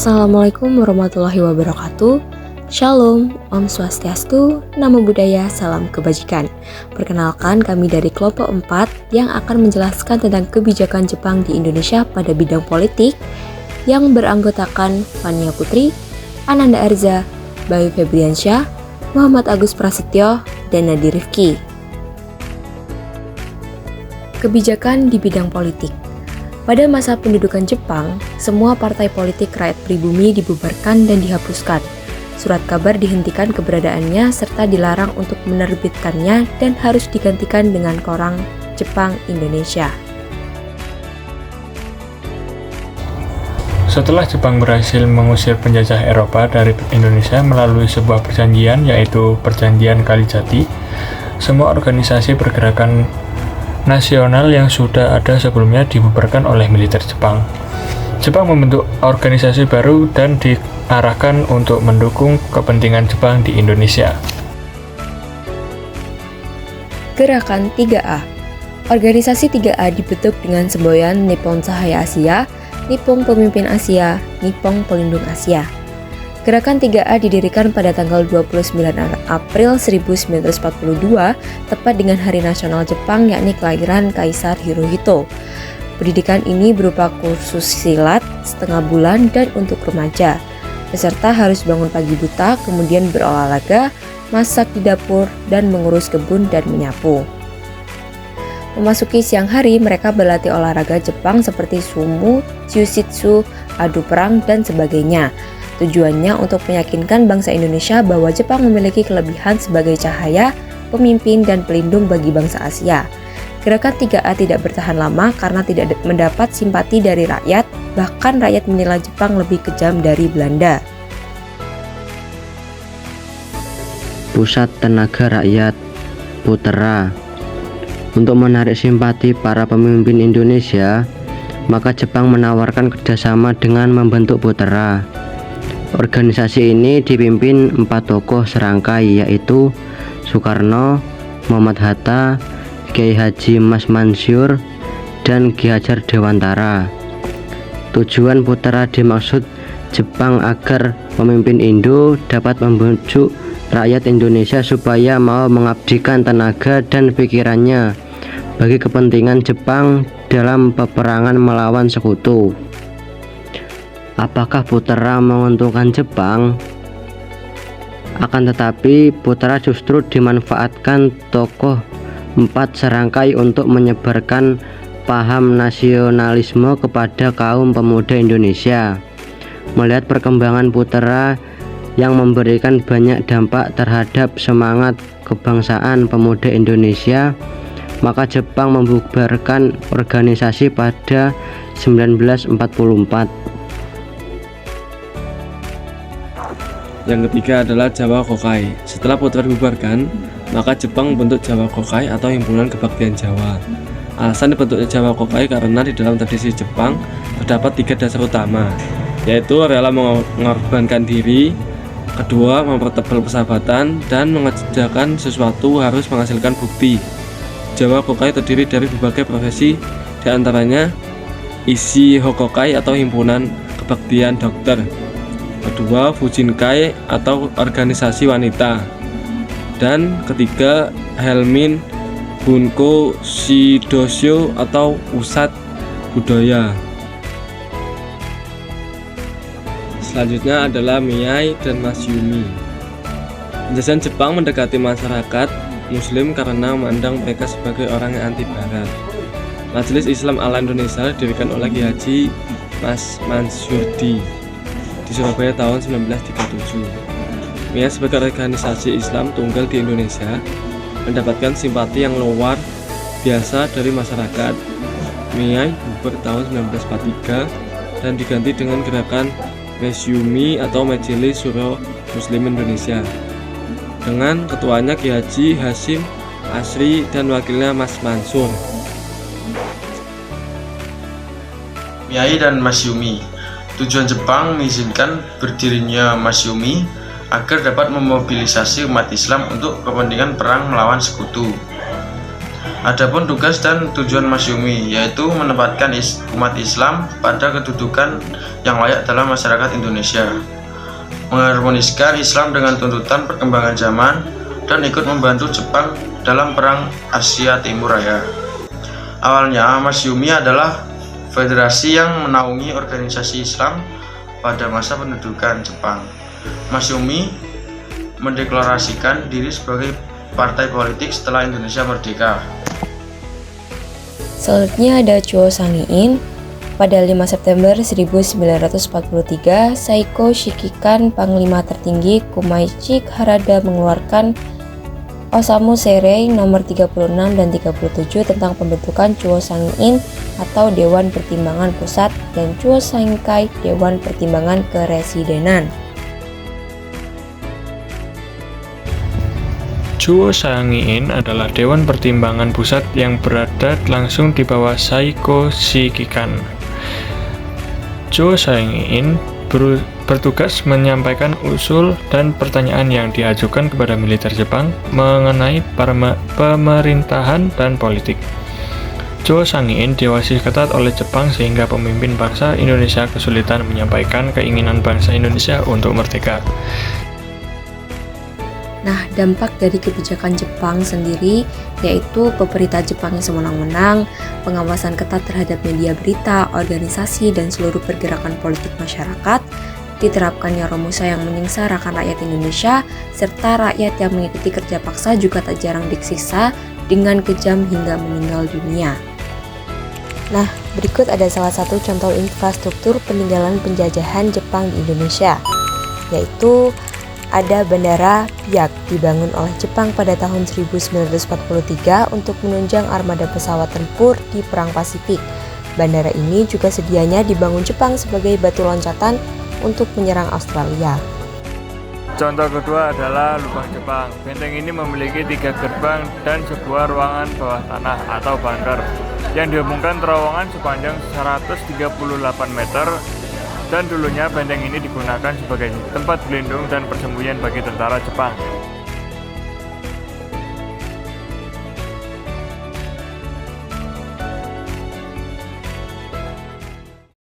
Assalamualaikum warahmatullahi wabarakatuh. Shalom, Om Swastiastu, Namo Buddhaya, Salam Kebajikan. Perkenalkan, kami dari kelompok 4 yang akan menjelaskan tentang kebijakan Jepang di Indonesia pada bidang politik yang beranggotakan Fania Putri, Ananda Arza, Bayu Febriansyah, Muhammad Agus Prasetyo, dan Nadi Rifki. Kebijakan di bidang politik. Pada masa pendudukan Jepang, semua partai politik rakyat pribumi dibubarkan dan dihapuskan. Surat kabar dihentikan keberadaannya serta dilarang untuk menerbitkannya dan harus digantikan dengan koran Jepang Indonesia. Setelah Jepang berhasil mengusir penjajah Eropa dari Indonesia melalui sebuah perjanjian, yaitu Perjanjian Kalijati, semua organisasi pergerakan nasional yang sudah ada sebelumnya dibubarkan oleh militer Jepang. Jepang membentuk organisasi baru dan diarahkan untuk mendukung kepentingan Jepang di Indonesia. Gerakan 3A. Organisasi 3A dibentuk dengan semboyan Nippon Cahaya Asia, Nippon Pemimpin Asia, Nippon Pelindung Asia. Gerakan 3A didirikan pada tanggal 29 April 1942, tepat dengan Hari Nasional Jepang, yakni kelahiran Kaisar Hirohito. Pendidikan ini berupa kursus silat setengah bulan dan untuk remaja. Peserta harus bangun pagi buta, kemudian berolahraga, masak di dapur, dan mengurus kebun dan menyapu. Memasuki siang hari, mereka berlatih olahraga Jepang seperti sumo, jiu-jitsu, adu perang, dan sebagainya. Tujuannya untuk meyakinkan bangsa Indonesia bahwa Jepang memiliki kelebihan sebagai cahaya, pemimpin, dan pelindung bagi bangsa Asia. Gerakan 3A tidak bertahan lama karena tidak mendapat simpati dari rakyat, bahkan rakyat menilai Jepang lebih kejam dari Belanda. Pusat Tenaga Rakyat Putera. Untuk menarik simpati para pemimpin Indonesia, maka Jepang menawarkan kerjasama dengan membentuk Putera. Organisasi ini dipimpin 4 tokoh serangkai, yaitu Soekarno, Muhammad Hatta, Kiai Haji Mas Mansur, dan Ki Hajar Dewantara. Tujuan Putera dimaksud Jepang agar pemimpin Indo dapat membujuk rakyat Indonesia supaya mau mengabdikan tenaga dan pikirannya bagi kepentingan Jepang dalam peperangan melawan sekutu. Apakah Putera menguntungkan Jepang? Akan tetapi Putera justru dimanfaatkan tokoh 4 serangkai untuk menyebarkan paham nasionalisme kepada kaum pemuda Indonesia. Melihat perkembangan Putera yang memberikan banyak dampak terhadap semangat kebangsaan pemuda Indonesia, maka Jepang membubarkan organisasi pada 1944. Yang ketiga adalah Jawa Kokai. Setelah Putera dibubarkan, maka Jepang membentuk Jawa Kokai atau Himpunan Kebaktian Jawa. Alasan dibentuknya Jawa Kokai karena di dalam tradisi Jepang terdapat 3 dasar utama, yaitu rela mengorbankan diri, kedua mempertebal persahabatan, dan mengerjakan sesuatu harus menghasilkan bukti. Jawa Kokai terdiri dari berbagai profesi, diantaranya Isi Hokokai atau Himpunan Kebaktian Dokter, kedua Fujinkai atau organisasi wanita, dan ketiga Helmin Bunko Shidosho atau pusat budaya. Selanjutnya adalah Miyai dan Masyumi. Penjajahan Jepang mendekati masyarakat Muslim karena memandang mereka sebagai orang yang anti Barat. Majelis Islam ala Indonesia didirikan oleh Ki Haji Mas Mansyurdi di Surabaya tahun 1937. MIAI sebagai organisasi Islam tunggal di Indonesia mendapatkan simpati yang luar biasa dari masyarakat. MIAI bubar tahun 1943 dan diganti dengan gerakan Masyumi atau Majelis Syuro Muslim Indonesia dengan ketuanya Ki Haji Hasyim Asri dan wakilnya Mas Mansur. MIAI dan Masyumi. Tujuan Jepang mengizinkan berdirinya Masyumi agar dapat memobilisasi umat Islam untuk kepentingan perang melawan sekutu. Adapun tugas dan tujuan Masyumi yaitu menempatkan umat Islam pada kedudukan yang layak dalam masyarakat Indonesia, mengharmoniskan Islam dengan tuntutan perkembangan zaman, dan ikut membantu Jepang dalam Perang Asia Timur Raya. Awalnya, Masyumi adalah federasi yang menaungi organisasi Islam pada masa pendudukan Jepang. Masyumi mendeklarasikan diri sebagai partai politik setelah Indonesia merdeka. Selanjutnya ada Chuo Sangiin. Pada 5 September 1943, Saiko Shikikan, Panglima tertinggi Kumaichi Harada, mengeluarkan Osamu Seirei nomor 36 dan 37 tentang pembentukan Chuo Sangiin atau Dewan Pertimbangan Pusat dan Chuo Sankai, Dewan Pertimbangan Keresidenan. Chuo Sangiin adalah Dewan Pertimbangan Pusat yang berada langsung di bawah Saiko Shikikan. Chuo Sangiin bertugas menyampaikan usul dan pertanyaan yang diajukan kepada militer Jepang mengenai pemerintahan dan politik. Chuo Sangiin diawasi ketat oleh Jepang sehingga pemimpin bangsa Indonesia kesulitan menyampaikan keinginan bangsa Indonesia untuk merdeka. Nah, dampak dari kebijakan Jepang sendiri yaitu pemerintah Jepang yang sewenang-wenang, pengawasan ketat terhadap media berita, organisasi, dan seluruh pergerakan politik masyarakat, diterapkannya Romusa yang menyengsarakan rakyat Indonesia, serta rakyat yang mengikuti kerja paksa juga tak jarang disiksa dengan kejam hingga meninggal dunia. Nah, berikut ada salah satu contoh infrastruktur peninggalan penjajahan Jepang di Indonesia, yaitu ada Bandara Biak dibangun oleh Jepang pada tahun 1943 untuk menunjang armada pesawat tempur di Perang Pasifik. Bandara ini juga sedianya dibangun Jepang sebagai batu loncatan untuk menyerang Australia. Contoh kedua adalah Lubang Jepang. Benteng ini memiliki 3 gerbang dan sebuah ruangan bawah tanah atau bunker yang dihubungkan terowongan sepanjang 138 meter. Dan dulunya benteng ini digunakan sebagai tempat berlindung dan persembunyian bagi tentara Jepang.